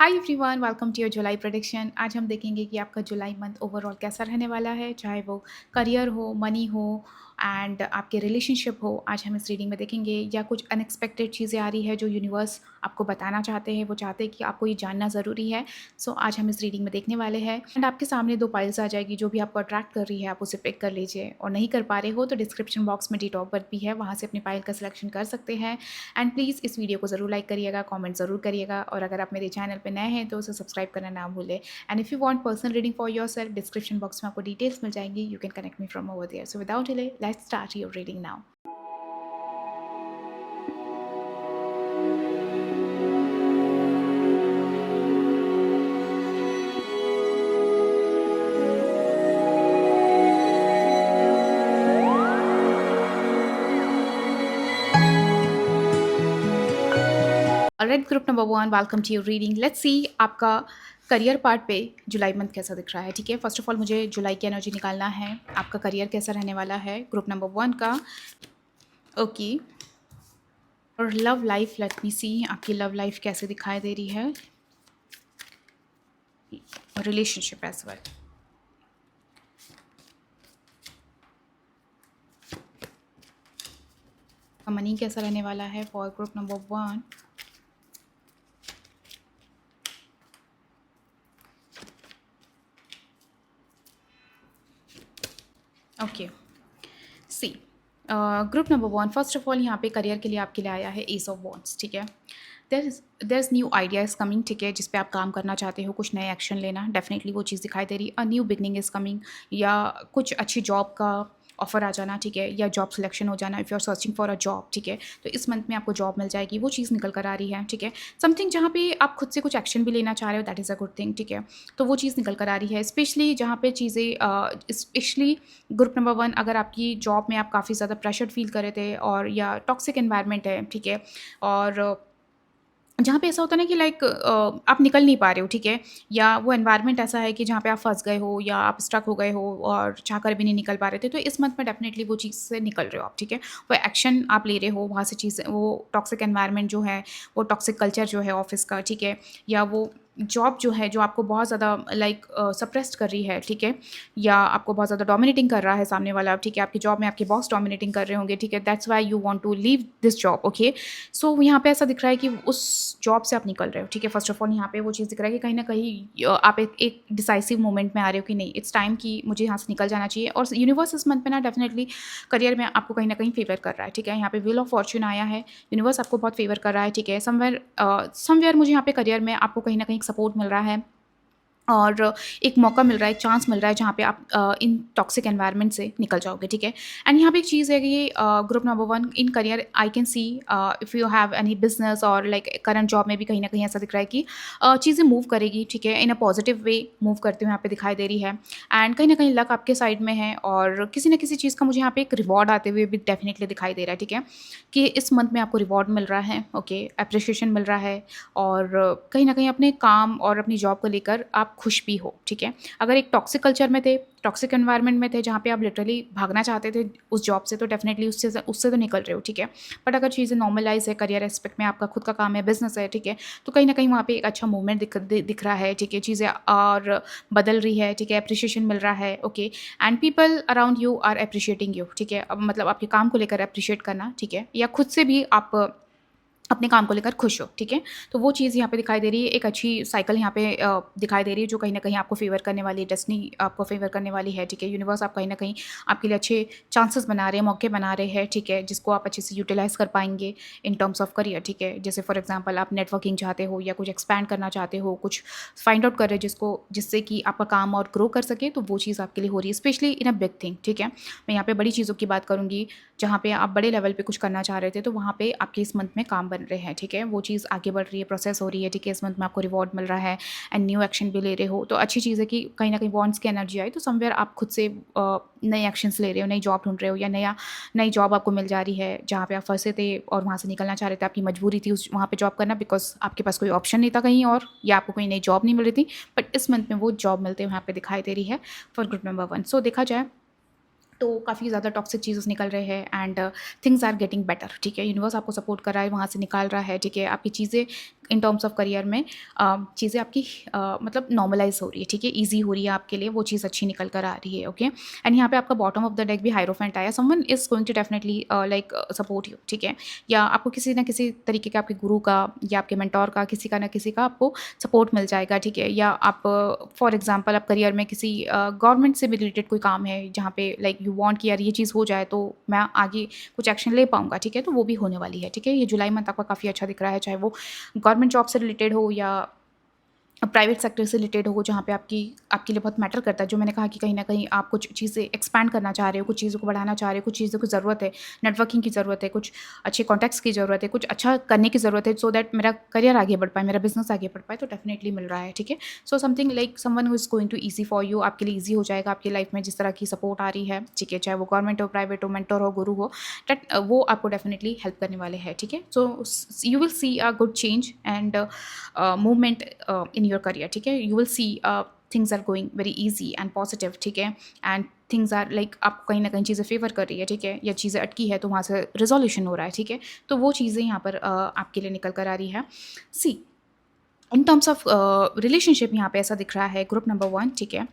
Hi everyone, welcome to your July prediction. आज हम देखेंगे कि आपका जुलाई मंथ ओवरऑल कैसा रहने वाला है, चाहे वो करियर हो, मनी हो एंड आपके रिलेशनशिप हो। आज हम इस रीडिंग में देखेंगे या कुछ अनएक्सपेक्टेड चीज़ें आ रही है जो यूनिवर्स आपको बताना चाहते हैं, वो चाहते हैं कि आपको ये जानना ज़रूरी है। सो आज हम इस रीडिंग में देखने वाले हैं एंड आपके सामने दो पाइल्स आ जाएगी, जो भी आपको अट्रैक्ट कर रही है आप उसे पिक कर लीजिए। और नहीं कर पा रहे हो तो डिस्क्रिप्शन बॉक्स में डेट ऑफ बर्थ भी है, वहाँ से अपनी पाइल का सिलेक्शन कर सकते हैं। एंड प्लीज़ इस वीडियो को ज़रूर लाइक करिएगा, कमेंट ज़रूर करिएगा, और अगर आप मेरे चैनल पे नए हैं तो उसे सब्सक्राइब करना ना भूलें। And if you want personal reading for yourself, description box में आपको डिटेल्स मिल जाएंगी। You can connect me from over there. So without delay let's start your reading now. Alright group number 1, welcome to your reading. Let's see आपका career part पे जुलाई month कैसा दिख रहा है। ठीक है, फर्स्ट ऑफ ऑल मुझे जुलाई की एनर्जी निकालना है। आपका करियर कैसा रहने वाला है ग्रुप नंबर 1 का। ओके, और लव लाइफ, लेट मी सी आपकी लव लाइफ कैसे दिखाई दे रही है, रिलेशनशिप एज वेल। मनी कैसा रहने वाला है for group number 1। Okay, see group number 1, first of all यहाँ पे करियर के लिए आपके लिए आया है एस ऑफ वॉन्ड्स। ठीक है, there is new ideas coming. ठीक है, जिस पे आप काम करना चाहते हो, कुछ नए एक्शन लेना, डेफिनेटली वो चीज़ दिखाई दे रही है। A new beginning is coming, या कुछ अच्छी जॉब का ऑफर आ जाना। ठीक है, या जॉब सिलेक्शन हो जाना। If you are searching for a job, ठीक है, तो इस मंथ में आपको जॉब मिल जाएगी, वो चीज़ निकल कर आ रही है। ठीक है, समथिंग जहाँ पे आप खुद से कुछ एक्शन भी लेना चाह रहे हो, that is a good thing. ठीक है, तो वो चीज़ निकल कर आ रही है, स्पेशली जहाँ पे चीज़ें स्पेशली ग्रुप नंबर 1, अगर आपकी जॉब में आप काफ़ी ज़्यादा प्रेशर फील कर रहे थे और या टॉक्सिक एनवायरनमेंट है। ठीक है, और जहाँ पे ऐसा होता है ना कि आप निकल नहीं पा रहे हो। ठीक है, या वो एनवायरनमेंट ऐसा है कि जहाँ पे आप फँस गए हो या आप स्टक हो गए हो और चाहकर भी नहीं निकल पा रहे थे, तो इस मंथ में डेफिनेटली वो चीज़ से निकल रहे हो आप। ठीक है, वो एक्शन आप ले रहे हो, वहाँ से चीज़ें, वो टॉक्सिक एनवायरनमेंट जो है, वो टॉक्सिक कल्चर जो है ऑफ़िस का। ठीक है, या वो जॉब जो है जो आपको बहुत ज़्यादा सप्रेस्ड कर रही है। ठीक है, या आपको बहुत ज़्यादा डोमिनेटिंग कर रहा है सामने वाला। ठीक है, आपकी जॉब में आपके बॉस डोमिनेटिंग कर रहे होंगे। ठीक है, that's why you want to leave this job. Okay, so यहाँ पे ऐसा दिख रहा है कि उस जॉब से आप निकल रहे हो। ठीक है, फर्स्ट ऑफ ऑल यहाँ पे वो चीज़ दिख रहा है कि कहीं न कहीं आप एक डिसाइसिव मोमेंट में आ रहे हो कि नहीं, इट्स टाइम कि मुझे यहाँ से निकल जाना चाहिए। और यूनिवर्स इस मंथ में ना डेफिनेटली करियर में आपको कहीं न कहीं फेवर कर रहा है। ठीक है, यहाँ पे व्हील ऑफ फॉर्च्यून आया है, यूनिवर्स आपको बहुत फेवर कर रहा है। ठीक है, समवेयर मुझे यहाँ पे करियर में आपको कहीं न कहीं सपोर्ट मिल रहा है और एक मौका मिल रहा है, एक चांस मिल रहा है जहाँ पे आप इन टॉक्सिक एनवायरनमेंट से निकल जाओगे। ठीक है, एंड यहाँ पे एक चीज़ है कि group number 1 in career I can see, if you have any business और करंट जॉब में भी कहीं ना कहीं ऐसा दिख रहा है कि चीज़ें मूव करेगी। ठीक है, इन अ पॉजिटिव वे मूव करते हुए यहाँ पे दिखाई दे रही है। एंड कहीं ना कहीं लक आपके साइड में है और किसी न किसी चीज़ का मुझे यहाँ पे एक रिवॉर्ड आते हुए भी डेफिनेटली दिखाई दे रहा है। ठीक है, कि इस मंथ में आपको रिवॉर्ड मिल रहा है। ओके, अप्रिशिएशन मिल रहा है और कहीं न कहीं अपने काम और अपनी जॉब को लेकर आप खुश भी हो। ठीक है, अगर एक टॉक्सिक कल्चर में थे, टॉक्सिक एनवायरनमेंट में थे जहाँ पे आप लिटरली भागना चाहते थे उस जॉब से, तो डेफिनेटली उससे तो निकल रहे हो। ठीक है, बट अगर चीज़ें नॉर्मलाइज़ है, करियर एस्पेक्ट में आपका खुद का काम है, बिज़नेस है। ठीक है, तो कहीं न कहीं वहाँ पे एक अच्छा मूवमेंट दिख रहा है। ठीक है, चीज़ें और बदल रही है। ठीक है, एप्रिशिएशन मिल रहा है। Okay, and people around you are appreciating you. ठीक है, अब मतलब आपके काम को लेकर एप्रिशिएट करना। ठीक है, या खुद से भी आप अपने काम को लेकर खुश हो। ठीक है, तो वो चीज़ यहाँ पे दिखाई दे रही है, एक अच्छी साइकिल यहाँ पे दिखाई दे रही है जो कहीं न कहीं आपको फ़ेवर करने वाली, डेस्टिनी आपको फ़ेवर करने वाली है। ठीक है, यूनिवर्स आप कहीं न कहीं आपके लिए अच्छे चांसेस बना रहे हैं, मौके बना रहे हैं। ठीक है, जिसको आप अच्छे से यूटिलाइज़ कर पाएँगे इन टर्म्स ऑफ करियर। ठीक है, जैसे फॉर एग्ज़ाम्पल आप नेटवर्किंग चाहते हो या कुछ एक्सपैंड करना चाहते हो, कुछ फाइंड आउट कर रहे हो जिससे कि आपका काम और ग्रो कर सके, तो वो चीज़ आपके लिए हो रही है, specially in a big thing. ठीक है, मैं यहाँ पे बड़ी चीज़ों की बात करूँगी, जहाँ पे आप बड़े लेवल पे कुछ करना चाह रहे थे, तो वहाँ पे आपके इस मंथ में काम बन रहे हैं। ठीक है, वो चीज़ आगे बढ़ रही है, प्रोसेस हो रही है। ठीक है, इस मंथ में आपको रिवॉर्ड मिल रहा है एंड न्यू एक्शन भी ले रहे हो, तो अच्छी चीज़ है कि कहीं न कहीं बॉन्ड्स की एनर्जी आई, तो समवेयर आप खुद से नए एक्शंस ले रहे हो, नई जॉब ढूँढ रहे हो या नई जॉब आपको मिल जा रही है, जहाँ पे आप फँसे थे और वहाँ से निकलना चाह रहे थे। आपकी मजबूरी थी उस वहाँ पे जॉब करना, बिकॉज़ आपके पास कोई ऑप्शन नहीं था कहीं और, या आपको कोई नई जॉब नहीं मिल रही थी। बट इस मंथ में वो जॉब मिलते हुए यहाँ पे दिखाई दे रही है फॉर ग्रुप नंबर 1। सो देखा जाए तो काफ़ी ज़्यादा टॉक्सिक चीज़ें निकल रहे हैं and things are getting better. ठीक है, यूनिवर्स आपको सपोर्ट कर रहा है, वहाँ से निकाल रहा है। ठीक है, आपकी चीज़ें इन टर्म्स ऑफ करियर में चीज़ें आपकी मतलब नॉर्मलाइज़ हो रही है, ठीक है? ईज़ी हो रही है आपके लिए, वो चीज़ अच्छी निकल कर आ रही है, ओके? एंड यहाँ पे आपका बॉटम ऑफ द डेक भी हायरोफेंट आया, someone is going to definitely like support you, ठीक है? या आपको किसी न किसी तरीके का आपके गुरु का या आपके मेंटोर का, किसी का ना किसी का आपको सपोर्ट मिल जाएगा, ठीक है? या आप फॉर एग्ज़ाम्पल आप करियर में किसी गवर्नमेंट से भी रिलेटेड कोई काम है, जहाँ पे लाइक यू वांट कि यार ये चीज़ हो जाए, तो मैं आगे कुछ एक्शन ले पाऊँगा, ठीक है? तो वो भी होने वाली है, ठीक है? ये जुलाई मंथ आपका काफ़ी अच्छा दिख रहा है, चाहे वो गवर्नमेंट जॉब से रिलेटेड हो या प्राइवेट सेक्टर से रिलेटेड हो, जहाँ पे आपकी आपके लिए बहुत मैटर करता है। जो मैंने कहा कि कहीं न कहीं आप कुछ चीज़ें एक्सपैंड करना चाह रहे हो, कुछ चीज़ों को बढ़ाना चाह रहे हो, कुछ चीज़ों की ज़रूरत है, नेटवर्किंग की ज़रूरत है, कुछ अच्छे कॉन्टैक्ट्स की ज़रूरत है, कुछ अच्छा करने की ज़रूरत है, सो दैट मेरा करियर आगे बढ़ पाए, मेरा बिज़नेस आगे बढ़ पाए, तो डेफ़िनेटली मिल रहा है, ठीक है? So something like someone who is going to easy for you, आपके लिए ईज़ी हो जाएगा, आपकी लाइफ़ में जिस तरह की सपोर्ट आ रही है, ठीक है? चाहे वो गवर्नमेंट हो, प्राइवेट हो, मेंटर हो, गुरु हो, दैट वो आपको डेफ़िनेटली हेल्प करने वाले हैं, ठीक है? So you will see a good change and movement in your career, ठीक है? You will see things are going very easy and positive, ठीक है? एंड थिंग्स आर लाइक आपको कहीं ना कहीं चीज़ें फेवर कर रही है, ठीक है? या चीज़ें अटकी है तो वहाँ से रिजोल्यूशन हो रहा है, ठीक है? तो वो चीज़ें यहाँ पर आपके लिए निकल कर आ रही है। सी इन टर्म्स ऑफ रिलेशनशिप यहाँ पे ऐसा दिख रहा है, ग्रुप नंबर 1, ठीक है?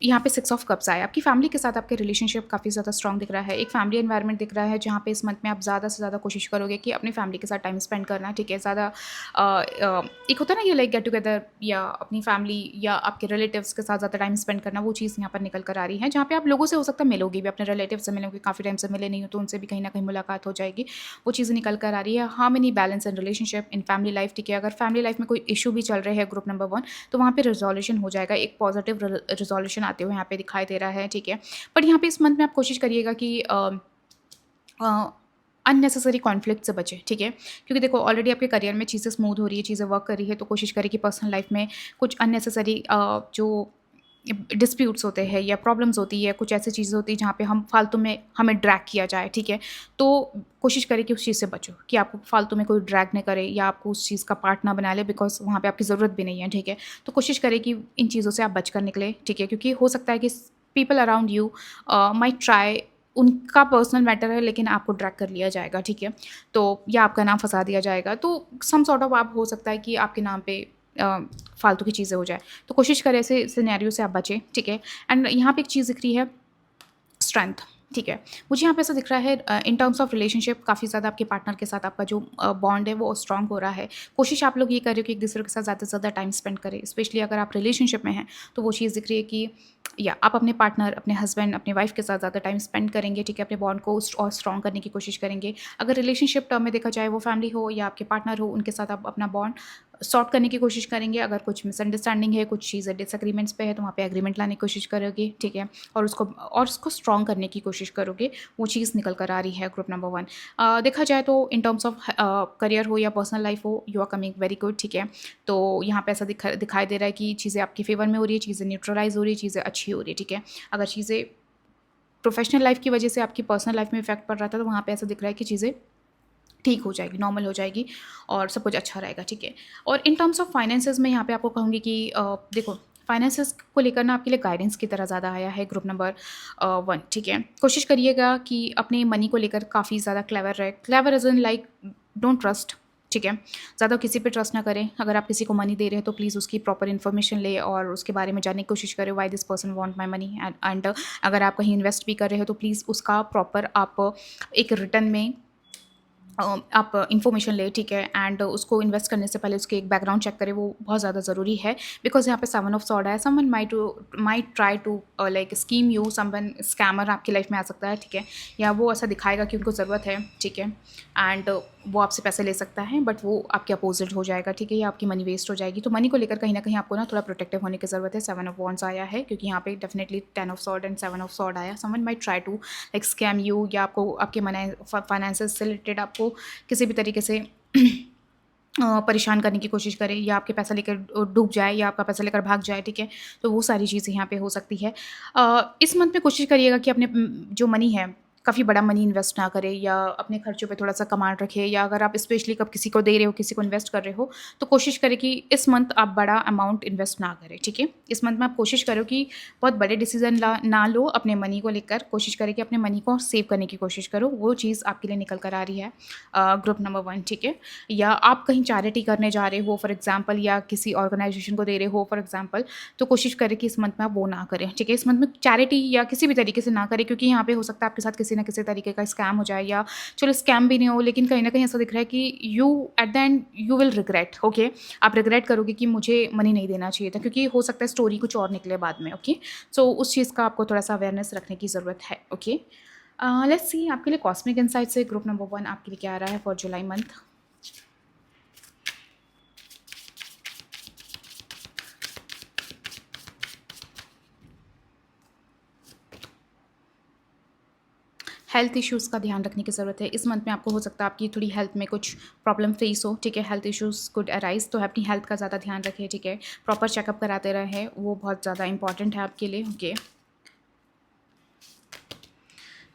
यहाँ पे 6 ऑफ कप्स आया, आपकी फैमिली के साथ आपके रिलेशनशिप काफ़ी ज़्यादा स्ट्रॉन्ग दिख रहा है, एक फैमिली एनवायरनमेंट दिख रहा है, जहाँ पे इस मंथ में आप ज़्यादा से ज़्यादा कोशिश करोगे कि अपनी फैमिली के साथ टाइम स्पेंड करना, ठीक है? ज़्यादा एक होता है ना ये लाइक गेट टुगेदर, या अपनी फैमिली या आपके रिलेटिव्स के साथ ज़्यादा टाइम स्पेंड करना, वो चीज़ यहाँ पर निकल कर आ रही है, जहाँ पे आप लोगों से हो सकता है मिलोगे भी, अपने रिलेटिव से मिलोगे, काफ़ी टाइम से मिले नहीं हो तो उनसे भी कहीं ना कहीं मुलाकात हो जाएगी, वो चीज़ें निकल कर आ रही है। Harmony, balance and relationship in family life, ठीक है? अगर फैमिली लाइफ में कोई इशू भी चल रहे हैं, ग्रुप नंबर 1, तो वहाँ पे रिजोल्यूशन हो जाएगा, एक पॉजिटिव रिजोल्यूशन आते हुए यहाँ पे दिखाई दे रहा है, ठीक है? बट यहाँ पे इस मंथ में आप कोशिश करिएगा कि अननेसेसरी कॉन्फ्लिक्ट से बचें, ठीक है? क्योंकि देखो ऑलरेडी आपके करियर में चीज़ें स्मूथ हो रही है, चीज़ें वर्क कर रही है, तो कोशिश करें कि पर्सनल लाइफ में कुछ अननेसेसरी जो डिस्प्यूट्स होते हैं या प्रॉब्लम्स होती है, कुछ ऐसी चीज़ें होती हैं जहाँ पे हम फालतू में हमें ड्रैग किया जाए, ठीक है? तो कोशिश करें कि उस चीज़ से बचो, कि आपको फालतू में कोई ड्रैग ना करे या आपको उस चीज़ का पार्ट ना बना ले, बिकॉज़ वहाँ पे आपकी ज़रूरत भी नहीं है, ठीक है? तो कोशिश करें कि इन चीज़ों से आप बचकर निकलें, ठीक है? क्योंकि हो सकता है कि people around you might try, उनका पर्सनल मैटर है लेकिन आपको ड्रैग कर लिया जाएगा, ठीक है? तो या आपका नाम फँसा दिया जाएगा, तो सम सॉर्ट ऑफ आप हो सकता है कि आपके नाम पे फालतू की चीज़ें हो जाए। तो कोशिश करें ऐसे सिनेरियो से आप बचें, ठीक है? एंड यहाँ पे एक चीज़ दिख रही है, स्ट्रेंथ, ठीक है? मुझे यहाँ पे ऐसा दिख रहा है इन टर्म्स ऑफ रिलेशनशिप काफ़ी ज़्यादा आपके पार्टनर के साथ आपका जो बॉन्ड है वो स्ट्रॉन्ग हो रहा है। कोशिश आप लोग ये कर रहे हो कि एक दूसरे के साथ ज़्यादा से ज़्यादा टाइम स्पेंड करें, स्पेशली अगर आप रिलेशनशिप में हैं, तो वो चीज़ दिख रही है कि या आप अपने पार्टनर, अपने हस्बैंड, अपने वाइफ के साथ ज़्यादा टाइम स्पेंड करेंगे, ठीक है? अपने बॉन्ड को और स्ट्रॉन्ग करने की कोशिश करेंगे। अगर रिलेशनशिप टर्म में देखा जाए, वो फैमिली हो या आपके पार्टनर हो, उनके साथ आप अपना बॉन्ड सॉर्ट करने की कोशिश करेंगे। अगर कुछ मिसअंडरस्टैंडिंग है, कुछ चीज़ें डिसएग्रीमेंट्स पे है, तो वहाँ पे एग्रीमेंट लाने की कोशिश करोगे, ठीक है? और उसको स्ट्रॉन्ग करने की कोशिश करोगे, वो चीज़ निकल कर आ रही है, ग्रुप नंबर 1। देखा जाए तो इन टर्म्स ऑफ करियर हो या पर्सनल लाइफ हो, you are coming very good, ठीक है? तो यहाँ पे ऐसा दिखाई दे रहा है कि चीज़ें आपके फेवर में हो रही है, चीज़ें न्यूट्रलाइज़ हो रही है, चीज़ें अच्छी हो रही है, ठीक है? अगर चीज़ें प्रोफेशनल लाइफ की वजह से आपकी पर्सनल लाइफ में इफेक्ट पड़ रहा था, तो वहाँ पे ऐसा दिख रहा है कि चीज़ें ठीक हो जाएगी, नॉर्मल हो जाएगी और सब कुछ अच्छा रहेगा, ठीक है? और इन टर्म्स ऑफ फाइनेंसेस में यहाँ पे आपको कहूँगी कि देखो, फाइनेंसेस को लेकर ना आपके लिए गाइडेंस की तरह ज़्यादा आया है, ग्रुप नंबर 1, ठीक है? कोशिश करिएगा कि अपने मनी को लेकर काफ़ी ज़्यादा क्लेवर रहे। Clever as in like don't trust, ठीक है? ज़्यादा किसी पे ट्रस्ट ना करें। अगर आप किसी को मनी दे रहे हैं तो प्लीज़ उसकी प्रॉपर इन्फॉर्मेशन लें और उसके बारे में जानने की कोशिश करें, why this person want my money, and अगर आप कहीं इन्वेस्ट भी कर रहे हो तो प्लीज़ उसका प्रॉपर आप एक रिटर्न में आप इन्फॉर्मेशन लें, ठीक है? एंड उसको इन्वेस्ट करने से पहले उसके एक बैकग्राउंड चेक करें, वो बहुत ज़्यादा ज़रूरी है, बिकॉज़ यहाँ पे 7 ऑफ सॉर्ड है। Someone might try to like scheme you, someone scammer आपकी लाइफ में आ सकता है, ठीक है? या वो ऐसा दिखाएगा कि उनको ज़रूरत है, ठीक है? एंड वो आपसे पैसे ले सकता है, बट वो आपके अपोजिट हो जाएगा, ठीक है? या आपकी मनी वेस्ट हो जाएगी। तो मनी को लेकर कहीं न कहीं आपको ना थोड़ा प्रोटेक्टिव होने की ज़रूरत है। 7 ऑफ वॉन्ड्स आया है, क्योंकि यहाँ पे definitely 10 of sword and 7 of sword आया। Someone might try to like scam you, या आपको आपके फाइनेंसेस से रिलेटेड आपको किसी भी तरीके से परेशान करने की कोशिश करे, या आपके पैसा लेकर डूब जाए, या आपका पैसा लेकर भाग जाए, ठीक है? तो वो सारी चीज़ें यहाँ पे हो सकती है। इस मंथ में कोशिश करिएगा कि अपने जो मनी है काफ़ी बड़ा मनी इन्वेस्ट ना करें या अपने खर्चों पे थोड़ा-सा कमांड रखें, या अगर आप स्पेशली कब किसी को दे रहे हो, किसी को इन्वेस्ट कर रहे हो, तो कोशिश करें कि इस मंथ आप बड़ा अमाउंट इन्वेस्ट ना करें, ठीक है? इस मंथ में आप कोशिश करो कि बहुत बड़े डिसीज़न ना लो अपने मनी को लेकर, कोशिश करें कि अपने मनी को सेव करने की कोशिश करो, वो चीज़ आपके लिए निकल कर आ रही है ग्रुप नंबर 1, ठीक है? या आप कहीं चैरिटी करने जा रहे हो फॉर एग्ज़ाम्पल, या किसी ऑर्गनाइज़ेशन को दे रहे हो फॉर एग्ज़ाम्पल, तो कोशिश करें कि इस मंथ में आप वो ना करें, ठीक है? इस मंथ में चैरिटी या किसी भी तरीके से ना करें, क्योंकि यहाँ पे हो सकता है आपके साथ किसी न किसी तरीके का स्कैम हो जाए, या चलो स्कैम भी नहीं हो, लेकिन कहीं न कहीं ऐसा दिख रहा है कि you eight the end you will regret, okay? आप रिग्रेट करोगे कि मुझे मनी नहीं देना चाहिए था, क्योंकि हो सकता है स्टोरी कुछ और निकले बाद में, ओके? सो उस चीज़ का आपको थोड़ा-सा अवेयरनेस रखने की ज़रूरत है, ओके? लेट्स सी आपके लिए कॉस्मिक इनसाइट से ग्रुप नंबर 1 आपके लिए क्या आ रहा है for July month. Health issues का ध्यान रखने की ज़रूरत है। इस मंथ में आपको हो सकता है आपकी थोड़ी हेल्थ में कुछ प्रॉब्लम फेस हो, ठीक है? हेल्थ इश्यूज़ कुड अराइज़, तो अपनी हेल्थ का ज़्यादा ध्यान रखें, ठीक है? प्रॉपर चेकअप कराते रहें, वो बहुत ज़्यादा इंपॉर्टेंट है आपके लिए, okay?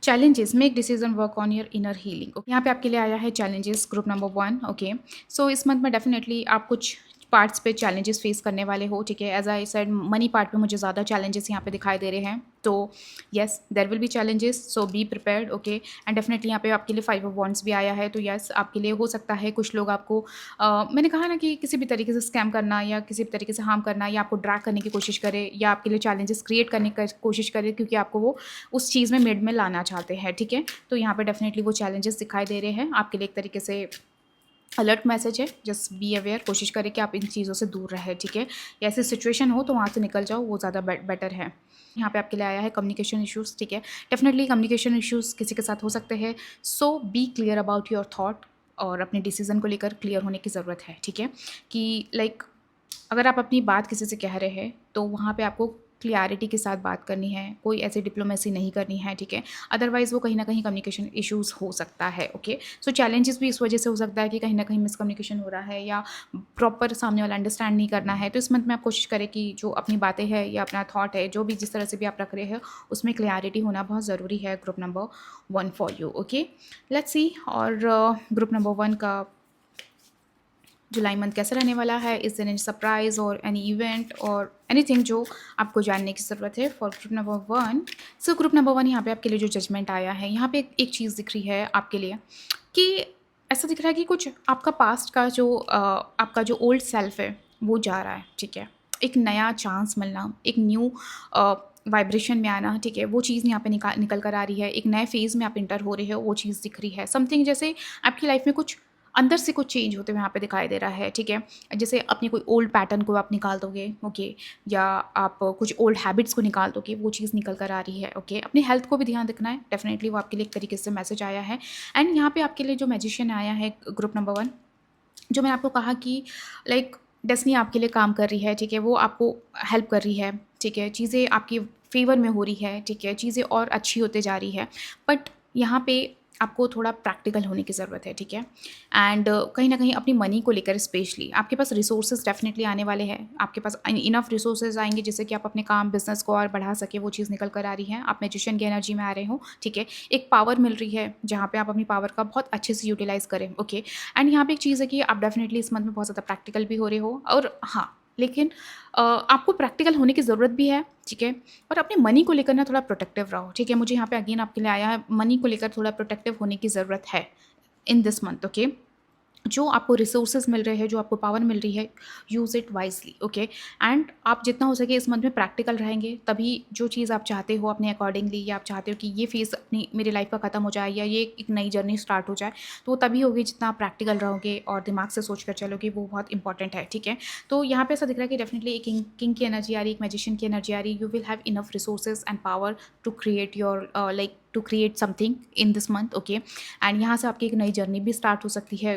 Challenges, make decision, work on your inner healing. यहाँ पे आपके लिए आया है चैलेंजेस ग्रुप नंबर 1, ओके? सो इस मंथ में डेफिनेटली आप कुछ पार्ट्स पे चैलेंजेस फेस करने वाले हो, ठीक है? As I said, money part पे मुझे ज़्यादा चैलेंजेस यहाँ पे दिखाई दे रहे हैं, तो yes there will be challenges, so be prepared, okay? And definitely यहाँ पे आपके लिए 5 ऑफ वांड्स भी आया है, तो येस आपके लिए हो सकता है कुछ लोग आपको मैंने कहा ना कि किसी भी तरीके से स्कैम करना या किसी भी तरीके से हार्म करना या आपको ड्रैग करने की कोशिश करे, या आपके लिए चैलेंजेस क्रिएट करने की कोशिश करे, क्योंकि आपको वो उस चीज़ में मिड में लाना चाहते हैं, ठीक है? तो यहाँ पे डेफिनेटली वो चैलेंजेस दिखाई दे रहे हैं आपके लिए, एक तरीके से अलर्ट मैसेज है, जस्ट बी अवेयर, कोशिश करें कि आप इन चीज़ों से दूर रहें, ठीक है? या ऐसी सिचुएशन हो तो वहाँ से निकल जाओ, वो ज़्यादा बेटर है। यहाँ पे आपके लिए आया है कम्युनिकेशन इश्यूज़, ठीक है? डेफिनेटली कम्युनिकेशन इश्यूज़ किसी के साथ हो सकते हैं, so be clear about your thought, और अपने डिसीज़न को लेकर क्लियर होने की ज़रूरत है, ठीक है? कि लाइक अगर आप अपनी बात किसी से कह रहे हैं, तो वहाँ पे आपको क्लैरिटी के साथ बात करनी है, कोई ऐसी डिप्लोमेसी नहीं करनी है, ठीक है? अदरवाइज़ वो कहीं न कहीं कम्युनिकेशन इश्यूज़ हो सकता है, ओके? सो चैलेंजेस भी इस वजह से हो सकता है कि कहीं न कहीं मिसकम्युनिकेशन हो रहा है, या प्रॉपर सामने वाला अंडरस्टैंड नहीं करना है। तो इस मंथ में आप कोशिश करें कि जो अपनी बातें हैं या अपना थॉट है, जो भी जिस तरह से भी आप रख रहे हैं, उसमें क्लैरिटी होना बहुत ज़रूरी है group number 1 for you, okay? Let's see, और ग्रुप नंबर 1 का जुलाई मंथ कैसा रहने वाला है, इज़ देयर एनी सरप्राइज़ और एनी इवेंट और एनीथिंग जो आपको जानने की ज़रूरत है for group number 1। So group number 1 यहाँ पे आपके लिए जो जजमेंट आया है, यहाँ पे एक चीज़ दिख रही है आपके लिए कि ऐसा दिख रहा है कि कुछ आपका पास्ट का जो आपका जो ओल्ड सेल्फ है वो जा रहा है, ठीक है? एक नया चांस मिलना, एक न्यू वाइब्रेशन में आना, ठीक है? वो चीज़ यहाँ पे निकल कर आ रही है, एक नए फेज़ में आप इंटर हो रहे हो, वो चीज़ दिख रही है। समथिंग जैसे आपकी लाइफ में कुछ अंदर से कुछ चेंज होते हुए यहाँ पे दिखाई दे रहा है, ठीक है? जैसे अपनी कोई ओल्ड पैटर्न को आप निकाल दोगे, ओके? या आप कुछ ओल्ड हैबिट्स को निकाल दोगे, वो चीज़ निकल कर आ रही है, ओके? अपनी हेल्थ को भी ध्यान रखना है, डेफिनेटली वो आपके लिए एक तरीके से मैसेज आया है। एंड यहाँ पे आपके लिए जो मैजिशियन आया है ग्रुप नंबर 1, जो मैंने आपको कहा कि लाइक डेस्टिनी आपके लिए काम कर रही है, ठीक है? वो आपको हेल्प कर रही है, ठीक है? चीज़ें आपके फ़ेवर में हो रही है, ठीक है? चीज़ें और अच्छी होते जा रही है, बट यहाँ पे आपको थोड़ा प्रैक्टिकल होने की ज़रूरत है, ठीक है? एंड कहीं न कहीं अपनी मनी को लेकर स्पेशली आपके पास रिसोर्सेज़ डेफ़िनेटली आने वाले हैं। आपके पास इनफ रिसोर्सेज़ आएँगे जिससे कि आप अपने काम, बिज़नेस को और बढ़ा सकें, वो चीज़ निकल कर आ रही है। आप मैजिशियन की एनर्जी में आ रहे हो, ठीक है? एक पावर मिल रही है, जहाँ पे आप अपनी पावर का बहुत अच्छे से यूटिलाइज़ करें, ओके? एंड यहाँ पे एक चीज़ है कि आप डेफ़िनेटली इस मंथ में बहुत ज़्यादा प्रैक्टिकल भी हो रहे हो, और हाँ, लेकिन आपको प्रैक्टिकल होने की ज़रूरत भी है, ठीक है? और अपने मनी को लेकर ना थोड़ा प्रोटेक्टिव रहो, ठीक है? मुझे यहाँ पे अगेन आपके लिए आया है, मनी को लेकर थोड़ा प्रोटेक्टिव होने की ज़रूरत है इन दिस मंथ, ओके? जो आपको रिसोर्सेज मिल रहे हैं, जो आपको पावर मिल रही है, use it wisely, okay? And आप जितना हो सके इस मंथ में प्रैक्टिकल रहेंगे, तभी जो चीज़ आप चाहते हो अपने अकॉर्डिंगली, या आप चाहते हो कि ये फेज़ अपनी मेरी लाइफ का ख़त्म हो जाए, या ये एक नई जर्नी स्टार्ट हो जाए, तो वो तभी होगी जितना आप प्रैक्टिकल रहोगे और दिमाग से सोच कर चलोगे, वो बहुत इंपॉर्टेंट है, ठीक है? तो यहाँ पे ऐसा दिख रहा है कि डेफिनेटली एक किंग की एनर्जी आ रही है, एक मैजिशियन की एनर्जी आ रही है। You will have enough resources and power to create your like to create something in this month, okay? And यहाँ से आपकी एक नई जर्नी भी स्टार्ट हो सकती है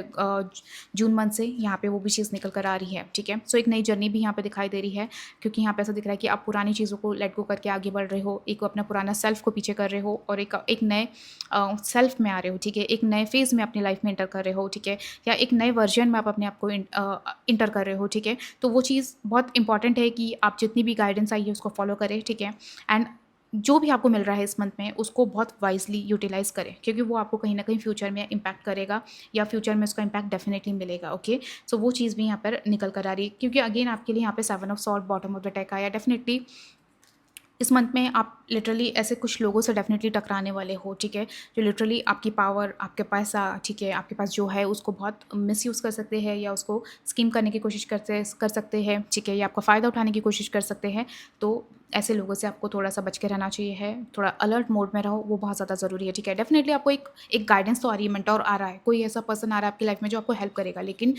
जून मंथ से, यहाँ पे वो भी चीज़ निकल कर आ रही है, ठीक है? सो एक नई जर्नी भी यहाँ पे दिखाई दे रही है, क्योंकि यहाँ पे ऐसा दिख रहा है कि आप पुरानी चीज़ों को लेट गो करके आगे बढ़ रहे हो, एक अपना पुराना सेल्फ को पीछे कर रहे हो, और एक नए सेल्फ में आ रहे हो, ठीक है? एक नए फेज़ में अपनी लाइफ में इंटर कर रहे हो, ठीक है? या एक नए वर्जन में आप अपने आप को इंटर कर रहे हो, ठीक है? तो वो चीज़ बहुत इंपॉर्टेंट है कि आप जितनी भी गाइडेंस आई है उसको फॉलो करें, ठीक है? एंड जो भी आपको मिल रहा है इस मंथ में उसको बहुत वाइज़ली यूटिलाइज़ करें, क्योंकि वो आपको कहीं न कहीं फ्यूचर में इम्पैक्ट करेगा या फ्यूचर में उसका इम्पैक्ट डेफ़िनेटली मिलेगा, ओके। सो वो चीज़ भी यहाँ पर निकल कर आ रही है, क्योंकि अगेन आपके लिए यहाँ पे 7 of sword bottom of the deck आया। डेफ़िनेटली इस मंथ में आप लिटरली ऐसे कुछ लोगों से डेफ़िनेटली टकराने वाले हो, ठीक है, जो लिटरली आपकी पावर, आपके पैसा, ठीक है, आपके पास जो है उसको बहुत मिसयूज़ कर सकते हैं या उसको स्कीम करने की कोशिश कर सकते हैं, ठीक है, या आपका फ़ायदा उठाने की कोशिश कर सकते हैं। तो ऐसे लोगों से आपको थोड़ा-सा बच के रहना चाहिए है, थोड़ा अलर्ट मोड में रहो, वो बहुत ज़्यादा ज़रूरी है, ठीक है। डेफ़िनेटली आपको एक एक गाइडेंस तो आ रही है, मेंटर आ रहा है, कोई ऐसा पर्सन आ रहा है आपकी लाइफ़ में जो आपको हेल्प करेगा, लेकिन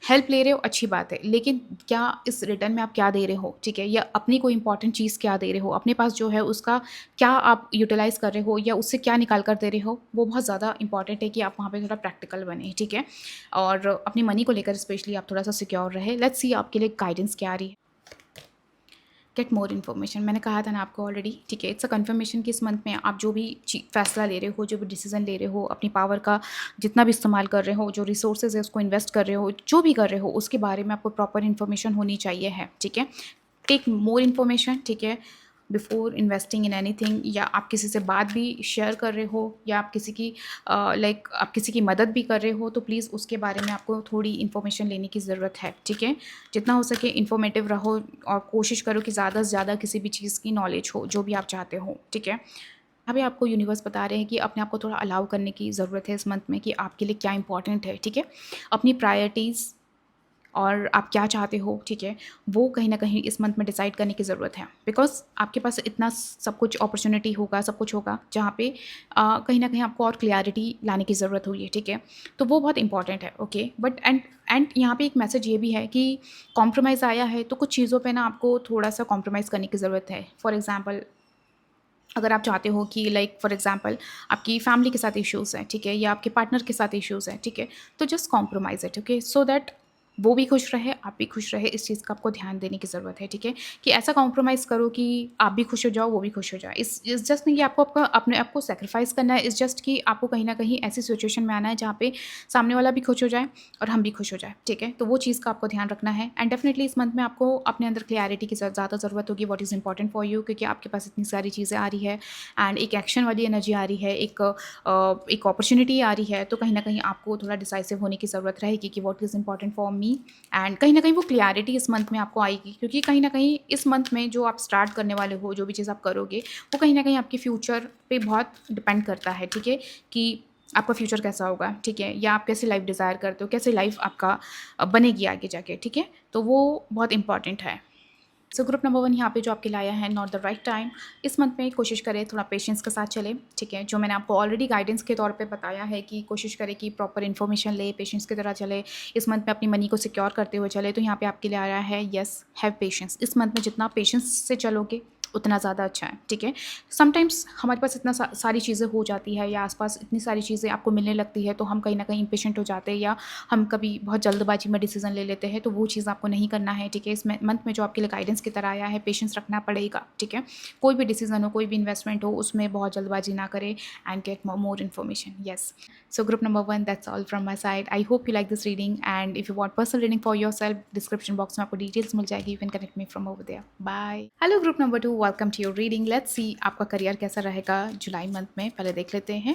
हेल्प ले रहे हो अच्छी बात है, लेकिन क्या इस रिटर्न में आप क्या दे रहे हो, ठीक है? या अपनी कोई इंपॉर्टेंट चीज़ क्या दे रहे हो? अपने पास जो है उसका क्या आप यूटिलाइज़ कर रहे हो या उससे क्या निकाल कर दे रहे हो? वो बहुत ज़्यादा इंपॉर्टेंट है कि आप वहाँ पे थोड़ा प्रैक्टिकल बनें, ठीक है? और अपनी मनी को लेकर स्पेशली आप थोड़ा-सा सिक्योर रहें। लेट्स सी आपके लिए गाइडेंस क्या आ रही है। गेट मोर इन्फॉर्मेशन, मैंने कहा था ना आपको ऑलरेडी, ठीक है। इट्स अ कन्फर्मेशन कि इस मंथ में आप जो भी फैसला ले रहे हो, जो भी डिसीजन ले रहे हो, अपनी पावर का जितना भी इस्तेमाल कर रहे हो, जो रिसोर्सेज है उसको इन्वेस्ट कर रहे हो, जो भी कर रहे हो उसके बारे में आपको प्रॉपर इन्फॉर्मेशन होनी चाहिए है, ठीक है। टेक मोर इन्फॉर्मेशन, ठीक है, बिफोर इन्वेस्टिंग इन एनीथिंग। या आप किसी से बात भी शेयर कर रहे हो या आप किसी की आप किसी की मदद भी कर रहे हो, तो प्लीज़ उसके बारे में आपको थोड़ी इन्फॉर्मेशन लेने की ज़रूरत है, ठीक है। जितना हो सके इन्फॉर्मेटिव रहो और कोशिश करो कि ज़्यादा से ज़्यादा किसी भी चीज़ की नॉलेज हो, जो भी आप चाहते हो, ठीक है। अभी आपको यूनिवर्स बता रहे हैं कि अपने आप को थोड़ा अलाउ करने की ज़रूरत है इस मंथ में, कि आपके लिए क्या इंपॉर्टेंट है, ठीक है। अपनी प्रायोरिटीज़ और आप क्या चाहते हो, ठीक है, वो कहीं न कहीं इस मंथ में डिसाइड करने की ज़रूरत है। बिकॉज़ आपके पास इतना सब कुछ अपॉर्च्युनिटी होगा, सब कुछ होगा, जहाँ पे कहीं न कहीं आपको और क्लैरिटी लाने की ज़रूरत हुई है, ठीक है। तो वो बहुत इंपॉर्टेंट है, ओके। बट एंड यहाँ पे एक मैसेज ये भी है कि कॉम्प्रोमाइज़ आया है, तो कुछ चीज़ों पे ना आपको थोड़ा-सा कॉम्प्रोमाइज़ करने की ज़रूरत है। फॉर एग्ज़ाम्पल, अगर आप चाहते हो कि लाइक फॉर एग्ज़ाम्पल आपकी फैमिली के साथ इश्यूज़ हैं, ठीक है, या आपके पार्टनर के साथ इश्यूज़ हैं, ठीक है, तो just compromise it, okay, so that वो भी खुश रहे, आप भी खुश रहे। इस चीज़ का आपको ध्यान देने की ज़रूरत है, ठीक है, कि ऐसा कॉम्प्रोमाइज़ करो कि आप भी खुश हो जाओ, वो भी खुश हो जाए। इस जस्ट नहीं कि आपको आपका अपने आप को सैक्रिफाइस करना है, इस जस्ट कि आपको कहीं न कहीं ऐसी सिचुएशन में आना है जहाँ पे सामने वाला भी खुश हो जाए और हम भी खुश हो जाए, ठीक है। तो वो चीज़ का आपको ध्यान रखना है। एंड डेफिनिटली इस मंथ में आपको अपने अंदर क्लैरिटी की ज़्यादा ज़रूरत होगी, what is important for you, क्योंकि आपके पास इतनी सारी चीज़ें आ रही है एंड एक एक्शन वाली एनर्जी आ रही है, एक अपॉर्च्युनिटी आ रही है। तो कहीं न कहीं आपको थोड़ा डिसाइसिव होने की ज़रूरत रहेगी कि what is important for me. And कहीं न कहीं वो क्लैरिटी इस मंथ में आपको आएगी, क्योंकि कहीं न कहीं इस मंथ में जो आप स्टार्ट करने वाले हो, जो भी चीज़ आप करोगे, वो कहीं न कहीं आपके फ्यूचर पे बहुत डिपेंड करता है, ठीक है, कि आपका फ्यूचर कैसा होगा, ठीक है, या आप कैसी लाइफ़ डिज़ायर करते हो, कैसी लाइफ़ आपका बनेगी आगे जाके, ठीक है। तो वो बहुत इंपॉर्टेंट है। सो ग्रुप नंबर 1 यहाँ पे जो आपके लाया है, नॉट द राइट टाइम। इस मंथ में कोशिश करें थोड़ा पेशेंस के साथ चलें, ठीक है। जो मैंने आपको ऑलरेडी गाइडेंस के तौर पे बताया है कि कोशिश करें कि प्रॉपर इन्फॉर्मेशन ले, पेशेंस की तरह चले, इस मंथ में अपनी मनी को सिक्योर करते हुए चले। तो यहाँ पे आपके लिए आया है येस, हैव पेशेंस। इस मंथ में जितना पेशेंस से चलोगे उतना ज़्यादा अच्छा है, ठीक है। समटाइम्स हमारे पास इतना सारी चीज़ें हो जाती है या आसपास इतनी सारी चीज़ें आपको मिलने लगती है, तो हम कहीं ना कहीं इम्पेशेंट हो जाते हैं या हम कभी बहुत जल्दबाजी में डिसीजन ले लेते हैं। तो वो चीज़ आपको नहीं करना है, ठीक है। इस मंथ में जो आपके लिए गाइडेंस की तरह आया है, पेशेंस रखना पड़ेगा, ठीक है। कोई भी डिसीजन हो, कोई भी इन्वेस्टमेंट हो, उसमें बहुत जल्दबाजी ना करें and get more information. Yes, so group number 1, that's all from my side. I hope you like this reading and if you want personal reading for yourself, description box में आपको details मिल जाएगी, you can connect me from over there. Bye. Hello group number 2, welcome to your reading. Let's see आपका career कैसा रहेगा जुलाई month में, पहले देख लेते हैं।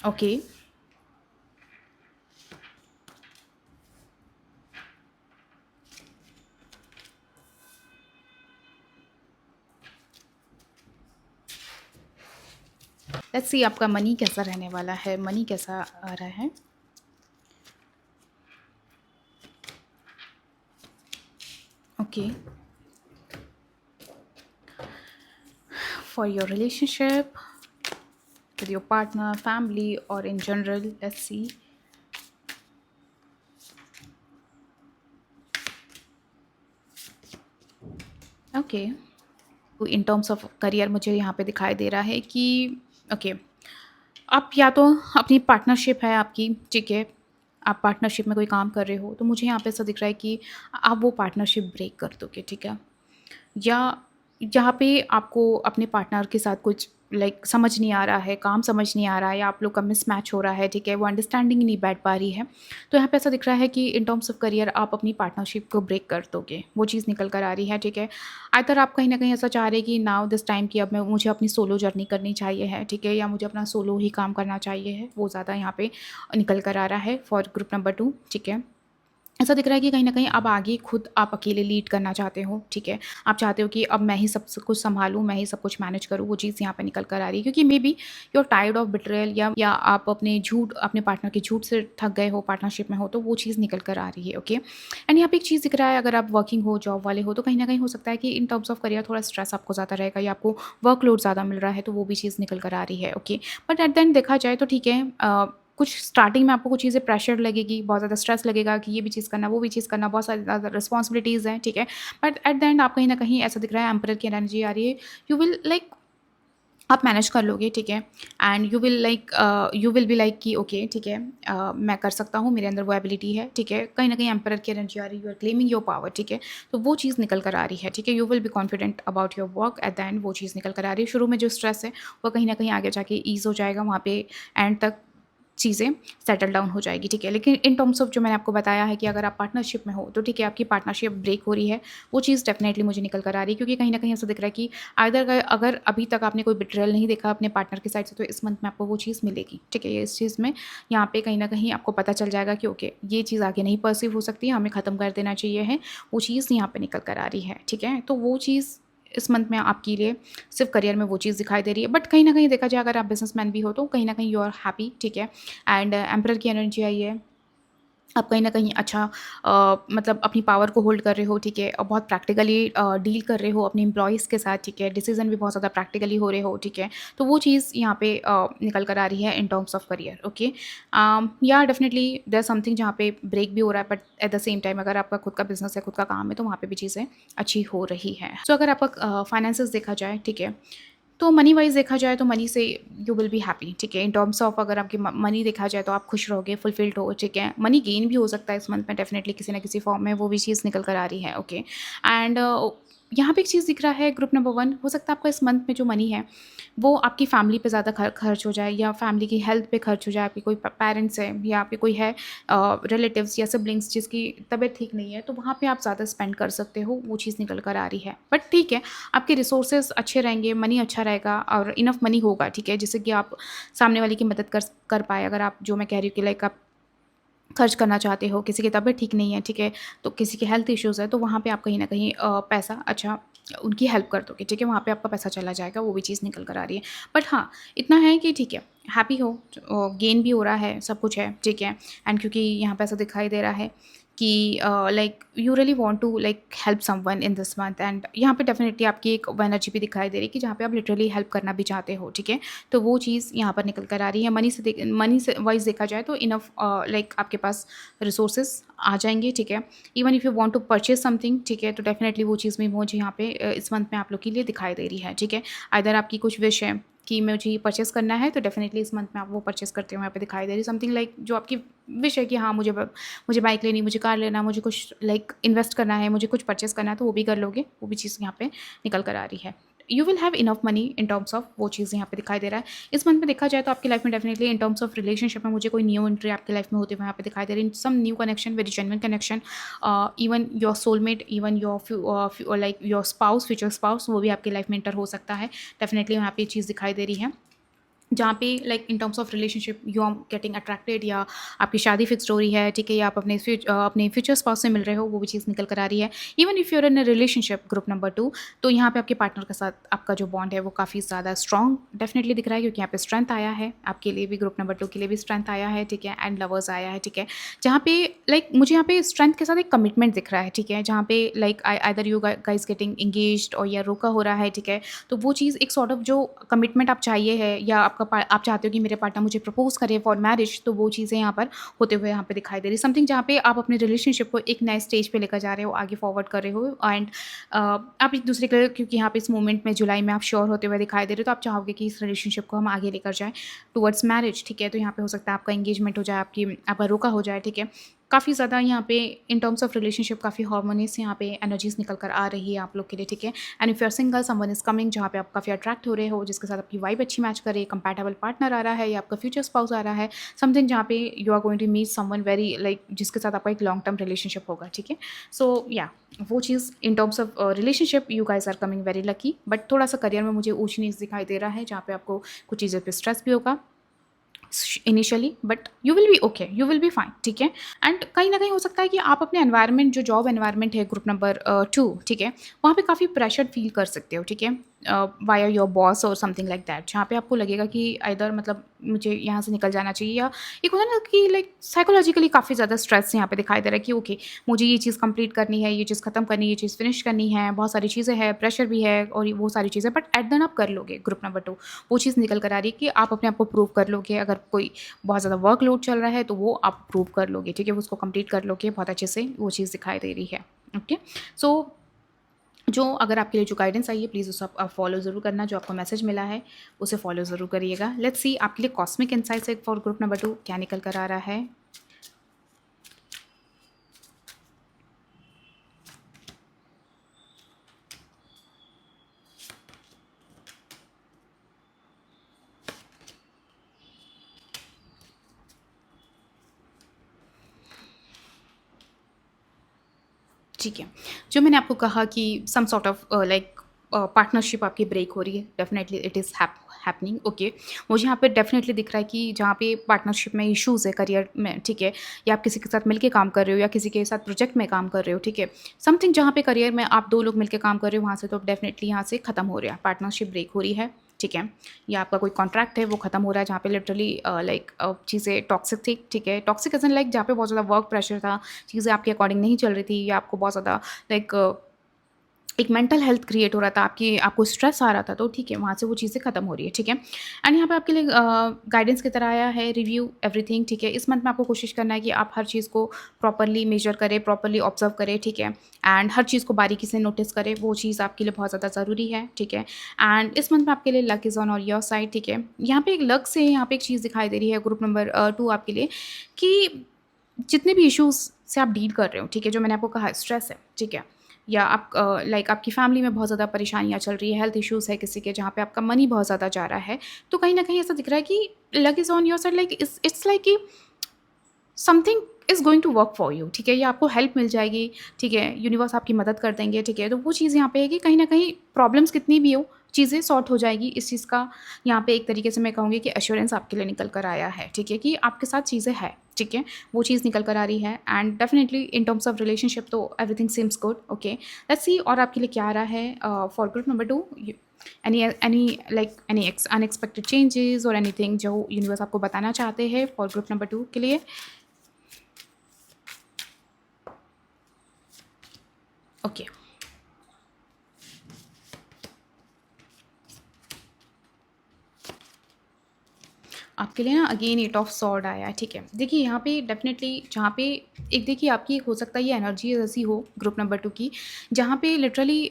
ओके, लेट्स सी आपका मनी कैसा रहने वाला है, मनी कैसा आ रहा है। Okay, for your relationship with your partner, family, or in general, let's see. Okay, in terms of career मुझे यहाँ पे दिखाई दे रहा है कि ओके, आप या तो अपनी पार्टनरशिप है आपकी, ठीक है, आप पार्टनरशिप में कोई काम कर रहे हो, तो मुझे यहाँ पे ऐसा दिख रहा है कि आप वो पार्टनरशिप ब्रेक कर दोगे, ठीक है। या जहाँ पे आपको अपने पार्टनर के साथ कुछ लाइक समझ नहीं आ रहा है, काम समझ नहीं आ रहा है, या आप लोग का मिसमैच हो रहा है, ठीक है, वो अंडरस्टैंडिंग नहीं बैठ पा रही है। तो यहाँ पे ऐसा दिख रहा है कि इन टर्म्स ऑफ करियर आप अपनी पार्टनरशिप को ब्रेक कर दोगे, वो चीज़ निकल कर आ रही है, ठीक है। आइदर आप कहीं न कहीं ऐसा चाह रहे हैं कि नाउ दिस टाइम कि अब मैं मुझे अपनी सोलो जर्नी करनी चाहिए है, ठीक है, या मुझे अपना सोलो ही काम करना चाहिए है, वो ज़्यादा यहाँ पे निकल कर आ रहा है फॉर ग्रुप नंबर 2, ठीक है। ऐसा दिख रहा है कि कहीं न कहीं अब आगे खुद आप अकेले लीड करना चाहते हो, ठीक है। आप चाहते हो कि अब मैं ही सब कुछ सँभालूँ, मैं ही सब कुछ मैनेज करूँ, वो चीज़ यहाँ पे निकल कर आ रही है, क्योंकि maybe you are tired of betrayal, या आप अपने पार्टनर के झूठ से थक गए हो, पार्टनरशिप में हो, तो वो चीज़ निकल कर आ रही है, ओके। एंड यहाँ पे एक चीज़ दिख रहा है, अगर आप वर्किंग हो, जॉब वाले हो, तो कहीं न कहीं हो सकता है कि इन टर्म्स ऑफ करियर थोड़ा स्ट्रेस आपको ज़्यादा रहेगा, या आपको वर्कलोड ज़्यादा मिल रहा है, तो वो भी चीज़ निकल कर आ रही है, okay. But at the and देखा जाए तो ठीक है, कुछ स्टार्टिंग में आपको कुछ चीज़ें प्रेशर लगेगी, बहुत ज़्यादा स्ट्रेस लगेगा कि ये भी चीज़ करना, वो भी चीज़ करना, बहुत सारी ज़्यादा रिस्पॉन्सिबिलिटीज़ हैं, ठीक है। बट एट द एंड आप कहीं न कहीं ऐसा दिख रहा है, एम्परर की एनर्जी आ रही है, यू विल लाइक आप मैनेज कर लोगे, ठीक है। And you will be like कि ओके, ठीक है, मैं कर सकता हूँ, मेरे अंदर वो एबिलिटी है, ठीक है। कहीं न कहीं एम्परर की एनर्जी आ रही है, you are claiming your power, ठीक है। तो वो चीज़ निकल कर आ रही है, ठीक है। You will be confident about your work, eight the and वो चीज़ निकल कर आ रही है। शुरू में जो स्ट्रेस है, वो कहीं न कहीं आगे जाके ईज़ हो जाएगा, वहाँ पे एंड तक चीज़ें सेटल डाउन हो जाएगी, ठीक है। लेकिन इन टर्म्स ऑफ जो मैंने आपको बताया है कि अगर आप पार्टनरशिप में हो, तो ठीक है, आपकी पार्टनरशिप ब्रेक हो रही है, वो चीज़ डेफ़िनेटली मुझे निकल कर आ रही है, क्योंकि कहीं न कहीं ऐसा दिख रहा है कि आइदर अगर अभी तक आपने कोई बिट्रेयल नहीं देखा अपने पार्टनर की साइड से, तो इस मंथ में आपको वो चीज़ मिलेगी, ठीक है। ये इस चीज़ में यहाँ पे कहीं न कहीं आपको पता चल जाएगा कि ओके, ये चीज़ आगे नहीं पर्सीव हो सकती, हमें ख़त्म कर देना चाहिए है, वो चीज़ यहाँ पे निकल कर आ रही है, ठीक है। तो वो चीज़ इस मंथ में आपके लिए सिर्फ़ करियर में वो चीज़ दिखाई दे रही है। बट कहीं न कहीं देखा जाए, अगर आप बिज़नेसमैन भी हो, तो कहीं न कहीं यू आर हैप्पी, ठीक है। एंड एम्परर की एनर्जी आई है, आप कहीं न कहीं अच्छा मतलब अपनी पावर को होल्ड कर रहे हो, ठीक है, और बहुत प्रैक्टिकली डील कर रहे हो अपने एम्प्लॉइज़ के साथ, ठीक है, डिसीज़न भी बहुत ज़्यादा प्रैक्टिकली हो रहे हो, ठीक है। तो वो चीज़ यहाँ पे निकल कर आ रही है इन टर्म्स ऑफ करियर, ओके। या डेफिनिटली देयर समथिंग जहाँ पे ब्रेक भी हो रहा है, but at the same time अगर आपका खुद का बिज़नेस है, खुद का काम है, तो वहाँ पे भी चीज़ें अच्छी हो रही हैं। सो अगर आपका फाइनेंसेस देखा जाए, ठीक है, तो मनी वाइज़ देखा जाए, तो मनी से यू विल बी हैप्पी, ठीक है। इन टर्म्स ऑफ अगर आपकी मनी देखा जाए, तो आप खुश रहोगे, फुलफिल्ड हो, ठीक है। मनी गेन भी हो सकता है इस मंथ में डेफिनेटली किसी न किसी फॉर्म में, वो भी चीज़ निकल कर आ रही है, ओके। एंड यहाँ पे एक चीज़ दिख रहा है, ग्रुप नंबर 1 हो सकता है आपका इस मंथ में जो मनी है, वो आपकी फैमिली पे ज़्यादा खर्च हो जाए, या फैमिली की हेल्थ पे खर्च हो जाए। आपके कोई पेरेंट्स हैं, या आपके कोई है रिलेटिव्स या सिबलिंग्स जिसकी तबीयत ठीक नहीं है, तो वहाँ पे आप ज़्यादा स्पेंड कर सकते हो, वो चीज़ निकल कर आ रही है। बट ठीक है, आपके रिसोर्सेज अच्छे रहेंगे, मनी अच्छा रहेगा, और इनफ मनी होगा, ठीक है, जिससे कि आप सामने वाले की मदद कर पाए। अगर आप, जो मैं कह रही हूँ कि लाइक आप खर्च करना चाहते हो, किसी की तबीयत ठीक नहीं है, ठीक है, तो किसी के हेल्थ इश्यूज़ है, तो वहाँ पे आप कहीं न कहीं पैसा अच्छा उनकी हेल्प कर दोगे, ठीक है, वहाँ पे आपका पैसा चला जाएगा, वो भी चीज़ निकल कर आ रही है। बट हाँ, इतना है कि ठीक है, हैप्पी हो, गेन भी हो रहा है, सब कुछ है, ठीक है। एंड क्योंकि यहाँ पे ऐसा दिखाई दे रहा है कि like you really want to like help someone in this month, and यहाँ पे डेफिनेटली आपकी एक एनर्जी भी दिखाई दे रही है कि जहाँ पे आप लिटरली हेल्प करना भी चाहते हो, ठीक है। तो वो चीज़ यहाँ पर निकल कर आ रही है। मनी से वाइज देखा जाए, तो इनफ लाइक आपके पास रिसोर्सेज आ जाएंगे, ठीक है। Even if you want to purchase something, ठीक है, तो डेफिनेटली वो चीज़ भी मुझे यहाँ पे इस मंथ में आप लोग के लिए दिखाई दे रही है, ठीक है। आइदर आपकी कुछ विश है कि मुझे ये परचेज़ करना है, तो डेफिनेटली इस मंथ में आप वो परचेज़ करते हुए यहाँ पे दिखाई दे रही है। समथिंग लाइक जो आपकी विश है कि हाँ, मुझे बाइक लेनी, मुझे कार लेना, मुझे कुछ लाइक इन्वेस्ट करना है, मुझे कुछ परचेज़ करना है, तो वो भी कर लोगे, वो भी चीज़ यहाँ पे निकल कर आ रही है। You will have enough money in terms of, वो चीज़ यहाँ पे दिखाई दे रहा है। इस मंथ में देखा जाए, तो आपकी लाइफ में definitely in terms of relationship में मुझे कोई न्यू एंट्री आपकी लाइफ में होते हुए यहाँ पे दिखाई दे रही है। Some new connection, very genuine connection, even your soulmate, even your like your spouse, future spouse, वो भी आपकी लाइफ में इंटर हो सकता है। डेफिनेटली यहाँ पे ये चीज़ दिखाई दे रही है, जहाँ पे like in terms of relationship you are getting attracted, या आपकी शादी फिक्स हो रही है, ठीक है, या आप अपने फ्यूचर स्पाउस से मिल रहे हो, वो भी चीज़ निकल कर आ रही है। Even if you're in a relationship group number 2, तो यहाँ पे आपके पार्टनर के साथ आपका जो बॉन्ड है, वो काफ़ी ज़्यादा स्ट्रॉन्ग डेफिनेटली दिख रहा है, क्योंकि यहाँ पे स्ट्रेंथ आया है आपके लिए भी, ग्रुप नंबर 2 के लिए भी स्ट्रेंथ आया है, ठीक है, एंड लवर्स आया है, ठीक है। जहाँ पे लाइक मुझे यहाँ पे स्ट्रेंथ के साथ एक कमिटमेंट दिख रहा है, ठीक है, जहाँ पे like either you guys getting engaged, और या रोका हो रहा है, ठीक है। तो वो चीज़ एक सॉर्ट ऑफ जो कमिटमेंट आप चाहिए है, या आप चाहते हो कि मेरे पार्टनर मुझे प्रपोज करे फॉर मैरिज, तो वो चीज़ें यहाँ पर होते हुए यहाँ पे दिखाई दे रही है। समथिंग जहाँ पे आप अपने रिलेशनशिप को एक नए स्टेज पे लेकर जा रहे हो, आगे फॉरवर्ड कर रहे हो, एंड आप एक दूसरे के, क्योंकि यहाँ पे इस मोमेंट में जुलाई में आप श्योर होते हुए दिखाई दे रहे हो, तो आप चाहोगे कि इस रिलेशनशिप को हम आगे लेकर जाएँ टुवर्ड्स मैरिज, ठीक है। तो यहाँ पे हो सकता है आपका एंगेजमेंट हो जाए, आपका रोका हो जाए, ठीक है। काफ़ी ज़्यादा यहाँ पे इन टर्म्स ऑफ रिलेशनशिप काफ़ी हार्मोनियस यहाँ पे एनर्जीज निकल कर आ रही है आप लोग के लिए, ठीक है। And if you are single, someone is coming जहाँ पे आप काफ़ी अट्रैक्ट हो रहे हो, जिसके साथ आपकी वाइब अच्छी मैच करे, कंपैटिबल पार्टनर आ रहा है या आपका फ्यूचर स्पाउस आ रहा है, समथिंग जहाँ पे you are going to meet someone very like जिसके साथ आपका एक लॉन्ग टर्म रिलेशनशिप होगा, ठीक है। सो या वो चीज़ in terms of relationship you guys are coming very lucky, but थोड़ा सा करियर में मुझे ऊंच नीच दिखाई दे रहा है, जहाँ पे आपको कुछ चीज़ों पे स्ट्रेस भी होगा initially, but you will be okay, you will be fine, ठीक है। एंड कहीं ना कहीं हो सकता है कि आप अपने एनवायरनमेंट, जो जॉब एनवायरनमेंट है ग्रुप नंबर 2, ठीक है, वहाँ पे काफ़ी प्रेशर फील कर सकते हो, ठीक है, वाया योर बॉस और समथिंग लाइक दैट, जहाँ पे आपको लगेगा कि आइदर मतलब मुझे यहाँ से निकल जाना चाहिए, या एक होता है ना कि लाइक साइकोलॉजिकली काफ़ी ज़्यादा स्ट्रेस यहाँ पे दिखाई दे रहा है कि ओके मुझे ये चीज़ कंप्लीट करनी है, ये चीज़ खत्म करनी है, ये चीज़ फिनिश करनी है, बहुत सारी चीज़ें हैं, प्रेशर भी है और वो सारी चीज़ें, बट एट देन आप कर लोगे ग्रुप नंबर 2। वो चीज़ निकल कर आ रही है कि आप अपने आप को प्रूव कर लोगे, अगर कोई बहुत ज़्यादा वर्कलोड चल रहा है तो वो आप प्रूव कर लोगे, ठीक है, वो उसको कंप्लीट कर लोगे बहुत अच्छे से, वो चीज़ दिखाई दे रही है। ओके, सो जो अगर आपके लिए जो गाइडेंस आई है प्लीज़ उसे आप फॉलो ज़रूर करना, जो आपको मैसेज मिला है उसे फॉलो ज़रूर करिएगा। लेट्स सी आपके लिए cosmic insights for group number 2 क्या निकल कर आ रहा है। ठीक है, जो मैंने आपको कहा कि some sort of like partnership आपकी ब्रेक हो रही है, definitely it is happening, okay. मुझे यहाँ पे डेफिनेटली दिख रहा है कि जहाँ पे पार्टनरशिप में इश्यूज़ है करियर में, ठीक है, या आप किसी के साथ मिलके काम कर रहे हो या किसी के साथ प्रोजेक्ट में काम कर रहे हो, ठीक है, समथिंग जहाँ पे करियर में आप 2 लोग मिलके काम कर रहे हो, वहाँ से तो डेफिनेटली यहाँ से ख़त्म हो रहा है, पार्टनरशिप ब्रेक हो रही है, ठीक है। या आपका कोई कॉन्ट्रैक्ट है वो ख़त्म हो रहा है, जहाँ पे लिटरली लाइक चीज़ें टॉक्सिक थी, ठीक है, टॉक्सिक एज़ इन लाइक जहाँ पे बहुत ज़्यादा वर्क प्रेशर था, चीज़ें आपके अकॉर्डिंग नहीं चल रही थी, या आपको बहुत ज़्यादा लाइक एक मेंटल हेल्थ क्रिएट हो रहा था, आपको स्ट्रेस आ रहा था, तो ठीक है, वहाँ से वो चीज़ें खत्म हो रही है, ठीक है। एंड यहाँ पे आपके लिए गाइडेंस की तरह आया है रिव्यू एवरीथिंग, ठीक है। इस मंथ में आपको कोशिश करना है कि आप हर चीज़ को प्रॉपरली मेजर करें, प्रॉपरली ऑब्जर्व करें, ठीक है, एंड हर चीज़ को बारीकी से नोटिस करें, वो चीज़ आपके लिए बहुत ज़्यादा ज़रूरी है, ठीक है। एंड इस मंथ में आपके लिए लक इज़ ऑन और योर साइड, ठीक है। यहाँ पे एक लक से यहाँ पे एक चीज़ दिखाई दे रही है ग्रुप नंबर 2 आपके लिए, कि जितने भी इश्यूज़ से आप डील कर रहे हो, ठीक है, जो मैंने आपको कहा स्ट्रेस है, ठीक है, या आप लाइक आपकी फैमिली में बहुत ज़्यादा परेशानियाँ चल रही है, हेल्थ इश्यूज़ है किसी के, जहाँ पे आपका मनी बहुत ज़्यादा जा रहा है, तो कहीं न कहीं ऐसा दिख रहा है कि luck is on your side, like it's like कि something is going to work for you, ठीक है, या आपको हेल्प मिल जाएगी, ठीक है, यूनिवर्स आपकी मदद कर देंगे, ठीक है। तो वो चीज़ यहाँ पे है कि कहीं न कहीं प्रॉब्लम्स कितनी भी हो, चीज़ें सॉर्ट हो जाएगी, इस चीज़ का यहाँ पे एक तरीके से मैं कहूँगी कि एश्योरेंस आपके लिए निकल कर आया है, ठीक है, कि आपके साथ चीज़ें हैं, ठीक है, वो चीज़ निकल कर आ रही है। And definitely in terms of relationship तो everything seems good, okay. Let's see और आपके लिए क्या आ रहा है for group number 2, any unexpected changes और एनीथिंग जो यूनिवर्स आपको बताना चाहते हैं फॉर ग्रुप नंबर 2 के लिए। ओके, आपके लिए ना अगेन 8 ऑफ सॉर्ड आया है, ठीक है। देखिए यहाँ पे डेफिनेटली जहाँ पे एक देखिए आपकी हो सकता है ये एनर्जी ऐसी हो ग्रुप नंबर 2 की, जहाँ पे लिटरली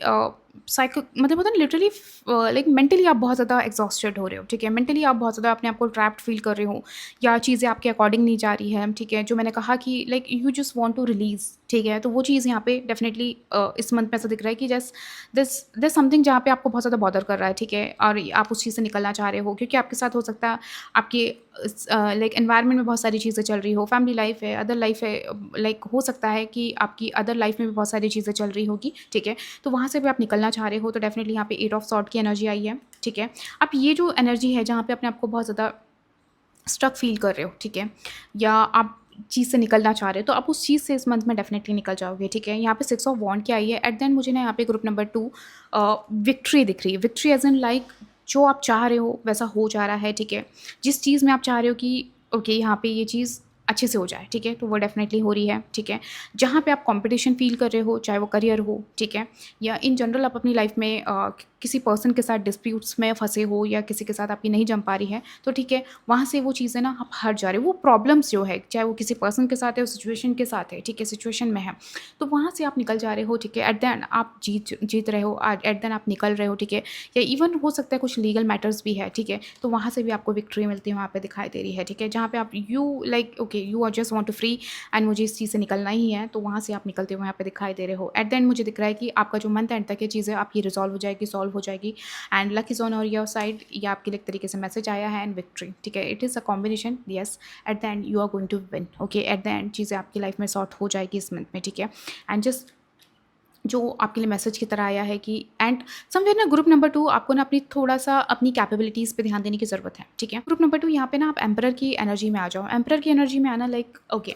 साइको मतलब होता है ना लिटरली लाइक मेंटली आप बहुत ज़्यादा एग्जॉस्टेड हो रहे हो, ठीक है, मेंटली आप बहुत ज़्यादा अपने आप को ट्रैप्ड फील कर रहे हो, या चीज़ें आपके अकॉर्डिंग नहीं जा रही है, ठीक है, जो मैंने कहा कि like you just want to release, ठीक है। तो वो चीज़ यहाँ पे डेफिनेटली इस मंथ में ऐसा दिख रहा है कि जस्ट दिस समथिंग जहाँ पे आपको बहुत ज़्यादा बॉदर कर रहा है, ठीक है, और आप उस चीज़ से निकलना चाह रहे हो, क्योंकि आपके साथ हो सकता है आपके लाइक एनवायरनमेंट में बहुत सारी चीज़ें चल रही हो, फैमिली लाइफ है, अदर लाइफ है, लाइक हो सकता है कि आपकी अदर लाइफ में भी बहुत सारी चीज़ें चल रही होगी, ठीक है। तो वहाँ से भी आप निकलना चाह रहे हो, तो डेफिनेटली यहाँ पे 8 ऑफ सॉर्ड की एनर्जी आई है, ठीक है। अब ये जो एनर्जी है जहाँ पे अपने आप को बहुत ज़्यादा स्ट्रक फील कर रहे हो, ठीक है, या आप चीज़ से निकलना चाह रहे हो, तो आप उस चीज़ से इस मंथ में डेफिनेटली निकल जाओगे, ठीक है। यहाँ पे 6 ऑफ वॉन्ड की आई है। एट देन मुझे ना यहाँ पे ग्रुप नंबर 2 विक्ट्री दिख रही है, विक्ट्री एज इन लाइक जो आप चाह रहे हो वैसा हो जा रहा है, ठीक है। जिस चीज़ में आप चाह रहे हो कि ओके यहाँ पे ये चीज़ अच्छे से हो जाए, ठीक है, तो वो डेफिनेटली हो रही है, ठीक है। जहाँ पे आप कंपटीशन फील कर रहे हो, चाहे वो करियर हो, ठीक है, या इन जनरल आप अपनी लाइफ में किसी पर्सन के साथ डिस्प्यूट्स में फंसे हो, या किसी के साथ आपकी नहीं जम पा रही है, तो ठीक है, वहाँ से वो चीज़ें ना आप हट जा रहे हो, वो प्रॉब्लम्स जो है चाहे वो किसी पर्सन के साथ है, उस सिचुएशन के साथ है, ठीक है, सिचुएशन में है, तो वहाँ से आप निकल जा रहे हो, ठीक है। एट द एंड आप जीत रहे हो, एट द एंड आप निकल रहे हो, ठीक है, या इवन हो सकता है कुछ लीगल मैटर्स भी है, ठीक है, तो वहाँ से भी आपको विक्ट्री मिलती है, वहाँ पे दिखाई दे रही है, ठीक है, जहाँ पे आप you like okay okay, you are just want to free and मुझे इस चीज़ से निकलना ही है, तो वहाँ से आप निकलते हुए यहाँ पे दिखाई दे रहे हो। एट द एंड मुझे दिख रहा है कि आपका जो मंथ एंड तक ये चीज़ें आपकी रिजॉल्व हो जाएगी, सॉल्व हो जाएगी एंड लक इज़ ऑन और योर साइड। ये आपके लिए एक तरीके से मैसेज आया है एंड विक्ट्री, ठीक है। It is a combination, yes. At the end you are going to win, okay. At the end चीज़ें आपकी लाइफ में सॉर्ट हो जाएगी इस मंथ में, ठीक है। एंड जस्ट जो आपके लिए मैसेज की तरह आया है कि एंड समवेयर ना ग्रुप नंबर 2 आपको ना अपनी थोड़ा-सा अपनी कैपेबिलिटीज़ पे ध्यान देने की ज़रूरत है, ठीक है। ग्रुप नंबर 2 यहाँ पे ना आप एम्परर की एनर्जी में आ जाओ। एम्परर की एनर्जी में आना लाइक ओके,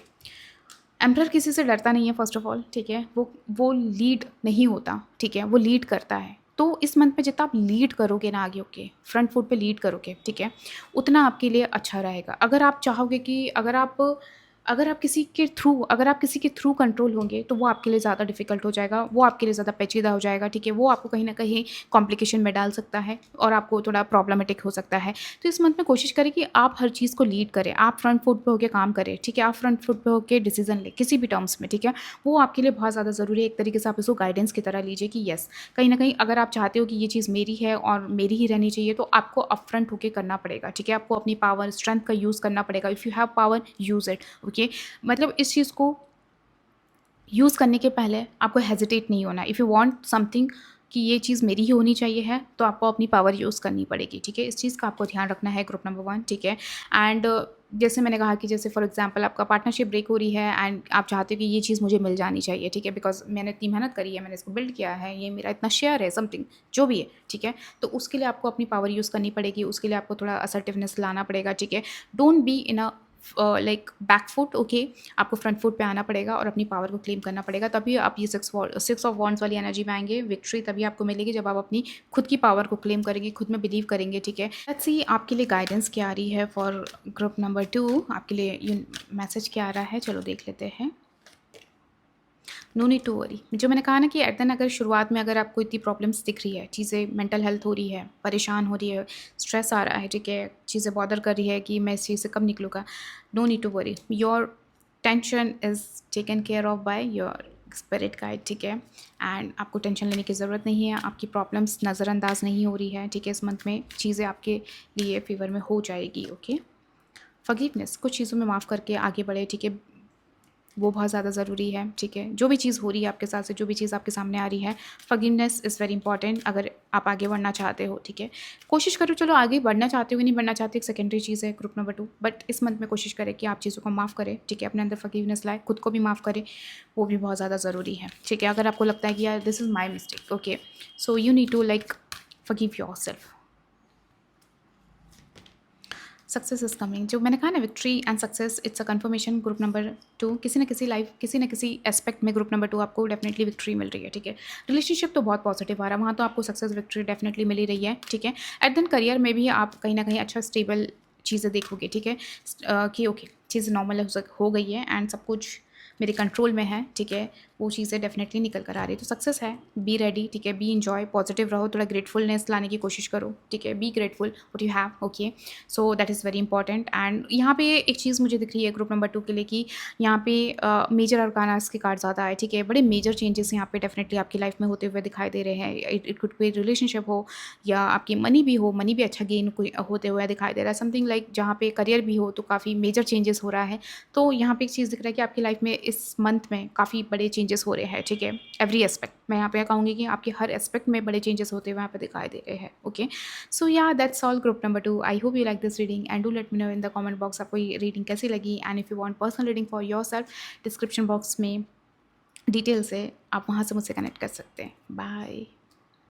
एम्परर किसी से डरता नहीं है फर्स्ट ऑफ ऑल, ठीक है। वो लीड नहीं होता, ठीक है, वो लीड करता है। तो इस मंथ में जितना आप लीड करोगे ना आगे, ओके, फ्रंट फुट पे लीड करोगे, ठीक है, उतना आपके लिए अच्छा रहेगा। अगर आप चाहोगे कि अगर आप किसी के थ्रू कंट्रोल होंगे, तो वो आपके लिए ज़्यादा डिफ़िकल्ट हो जाएगा, वो आपके लिए ज़्यादा पेचीदा हो जाएगा, ठीक है। वो आपको कहीं न कहीं कॉम्प्लिकेशन में डाल सकता है और आपको थोड़ा प्रॉब्लमेटिक हो सकता है। तो इस मंथ में कोशिश करें कि आप हर चीज़ को लीड करें, आप फ्रंट फुट पे होके काम करें, ठीक है। आप फ्रंट फुट पे होके डिसीज़न लें, किसी भी टर्म्स में, ठीक है। वो आपके लिए बहुत ज़्यादा ज़रूरी है। एक तरीके से आप इसको गाइडेंस की तरह लीजिए कि येस, कहीं न कहीं अगर आप चाहते हो कि ये चीज़ मेरी है और मेरी ही रहनी चाहिए, तो आपको अपफ्रंट होके करना पड़ेगा, ठीक है। आपको अपनी पावर, स्ट्रेंथ का यूज़ करना पड़ेगा। If you have power, use it, okay. मतलब इस चीज़ को यूज़ करने के पहले आपको हेजिटेट नहीं होना। इफ़ यू वांट समथिंग कि ये चीज़ मेरी ही होनी चाहिए है, तो आपको अपनी पावर यूज़ करनी पड़ेगी, ठीक है। इस चीज़ का आपको ध्यान रखना है ग्रुप नंबर 1, ठीक है। एंड जैसे मैंने कहा कि जैसे फॉर एग्जांपल आपका पार्टनरशिप ब्रेक हो रही है एंड आप चाहते हो कि ये चीज़ मुझे मिल जानी चाहिए, ठीक है, बिकॉज़ मैंने इतनी मेहनत करी है, मैंने इसको बिल्ड किया है, ये मेरा इतना शेयर है, समथिंग जो भी है, ठीक है। तो उसके लिए आपको अपनी पावर यूज़ करनी पड़ेगी, उसके लिए आपको थोड़ा असर्टिवनेस लाना पड़ेगा, ठीक है। Don't be in a like back foot, okay. आपको फ्रंट फुट पे आना पड़ेगा और अपनी पावर को क्लेम करना पड़ेगा, तभी आप ये सिक्स ऑफ वॉन्ड्स वाली एनर्जी में आएंगे। विक्ट्री तभी आपको मिलेगी जब आप अपनी खुद की पावर को क्लेम करेंगे, खुद में बिलीव करेंगे, ठीक है। लेट्स सी आपके लिए गाइडेंस क्या आ रही है फॉर ग्रुप नंबर 2। आपके लिए ये मैसेज क्या आ रहा है, चलो देख लेते हैं। No need to worry. जो मैंने कहा ना कि एट देन अगर शुरुआत में अगर आपको इतनी प्रॉब्लम्स दिख रही है, चीज़ें मेंटल हेल्थ हो रही है, परेशान हो रही है, स्ट्रेस आ रहा है, ठीक है, चीज़ें बॉदर कर रही है कि मैं इस चीज़ से कब निकलूँगा, no need to worry. Your tension is taken care of by your spirit guide, ठीक है। एंड आपको टेंशन लेने की ज़रूरत नहीं है, आपकी प्रॉब्लम्स नज़रअंदाज नहीं हो रही है, ठीक है। इस मंथ में चीज़ें आपके लिए फेवर में हो जाएगी, ओके। फॉरगिवनेस, कुछ चीज़ों में माफ़ करके आगे बढ़े, ठीक है, वो बहुत ज़्यादा ज़रूरी है, ठीक है। जो भी चीज़ हो रही है आपके साथ से, जो भी चीज़ आपके सामने आ रही है, फॉरगिवनेस इज़ वेरी इंपॉर्टेंट अगर आप आगे बढ़ना चाहते हो, ठीक है। कोशिश करो, चलो आगे बढ़ना चाहते हो कि नहीं बढ़ना चाहते एक सेकेंडरी चीज़ है ग्रुप नंबर 2, बट इस मंथ में कोशिश करें कि आप चीज़ों को माफ़ करें, ठीक है। अपने अंदर फॉरगिवनेस लाए, खुद को भी माफ़ करें, वो भी बहुत ज़्यादा ज़रूरी है, ठीक है। अगर आपको लगता है कि यार this is my mistake, okay, so you need to like forgive yourself. Success is coming, जो मैंने कहा ना, victory and success, it's a confirmation. Group number 2 किसी न किसी लाइफ, किसी न किसी एस्पेक्ट में ग्रुप नंबर 2 आपको डेफिनेटली विक्ट्री मिल रही है, ठीक है। रिलेशनशिप तो बहुत पॉजिटिव आ रहा है, वहाँ तो आपको सक्सेस विक्ट्री डेफिनेटली मिल ही रही है, ठीक है। एट देन करियर में भी आप कहीं ना कहीं अच्छा स्टेबल चीज़ें देखोगे, ठीक है। कि ओके चीज़ नॉर्मल हो गई है एंड सब कुछ मेरे कंट्रोल में है, ठीक है। वो चीज़ें डेफिनेटली निकल कर आ रही है, तो सक्सेस है। बी रेडी, ठीक है, बी इंजॉय, पॉजिटिव रहो, थोड़ा ग्रेटफुलनेस लाने की कोशिश करो, ठीक है। Be grateful what you have, okay. So that is very important. And यहाँ पे एक चीज़ मुझे दिख रही है ग्रुप नंबर 2 के लिए कि यहाँ पे मेजर अरकानास के कार्ड ज़्यादा है, ठीक है। बड़े मेजर चेंजेस यहाँ पे डेफिनेटली आपकी लाइफ में होते हुए दिखाई दे रहे हैं। इट कुड बी रिलेशनशिप हो या आपकी मनी भी हो, मनी भी अच्छा गेन होते हुए दिखाई दे रहा है, समथिंग लाइक जहाँ पे करियर भी हो तो काफ़ी मेजर चेंजेस हो रहा है। तो यहाँ पे एक चीज़ दिख रहा है कि आपकी लाइफ में इस मंथ में काफ़ी बड़े चेंजेस हो रहे हैं, ठीक है। एवरी एस्पेक्ट, मैं यहाँ पे कहूँगी कि आपके हर एस्पेक्ट में बड़े चेंजेस होते हुए यहाँ पे दिखाई दे रहे हैं, ओके। सो या that's all group number 2। I hope you like this reading and do let me know in the comment box आपको ये रीडिंग कैसी लगी। And if you want personal reading for yourself, description box में details है, आप वहाँ से मुझसे कनेक्ट कर सकते हैं। बाय।